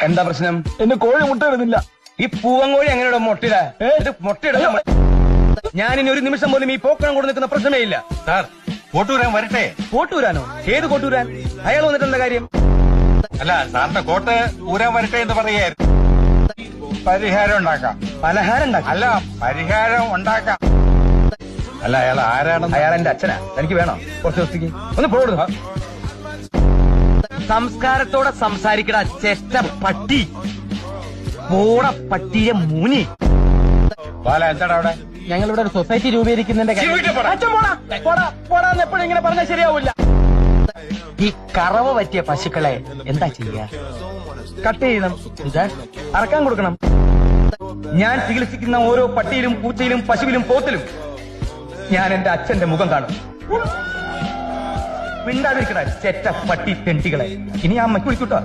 എന്താ പ്രശ്നം? എന്റെ കോഴി മുട്ടയിടുന്നില്ല. ഈ പൂവങ്കോഴി എങ്ങനെയുള്ള മുട്ടയിടാ? മുട്ടയിട ഞാനിനി ഒരു നിമിഷം പോലും ഈ പോക്കണം കൊണ്ട് നിൽക്കുന്ന പ്രശ്നമേ ഇല്ല. സാർ, കോട്ടൂരാൻ വരട്ടെ? കോട്ടൂരാനോ? ഏത് കോട്ടൂരാൻ? അയാൾ വന്നിട്ട് എന്താ കാര്യം? അല്ല, സാറിന്റെ കോട്ട് ഊരാൻ വരട്ടെ എന്ന് പറയായിരുന്നു. പരിഹാരം ഉണ്ടാക്കാം. പലഹാരം ഉണ്ടാക്കാം? അല്ല, പരിഹാരം ഉണ്ടാക്കാം. അല്ല, അയാൾ ആരാണെന്ന്? അയാൾ എന്റെ അച്ഛനാ. എനിക്ക് വേണോ കുറച്ച് ദിവസത്തേക്ക്? ഒന്ന് പോടുക. സംസ്കാരത്തോടെ സംസാരിക്കട ചെറ്റ പട്ടി. പോട പട്ടിയെ മൂനി. ബാല, എന്താടാ അവിടെ? ഞങ്ങളിവിടെ ഒരു സൊസൈറ്റി രൂപീകരിക്കുന്നതിന്റെ എപ്പോഴും ഇങ്ങനെ പറഞ്ഞാൽ ശരിയാവില്ല. ഈ കറവ് പറ്റിയ പശുക്കളെ എന്താ ചെയ്യാ? കട്ട് ചെയ്യണം, അറക്കാൻ കൊടുക്കണം. ഞാൻ ചികിത്സിക്കുന്ന ഓരോ പട്ടിയിലും പൂച്ചയിലും പശുവിലും പോത്തിലും ഞാൻ എന്റെ അച്ഛന്റെ മുഖം കാണും. മിണ്ടാതിരിക്കണ ചെറ്റ പട്ടി തെണ്ടികളെ. ഇനി ആ അമ്മയ്ക്ക് വിളിക്കൂട്ടോ.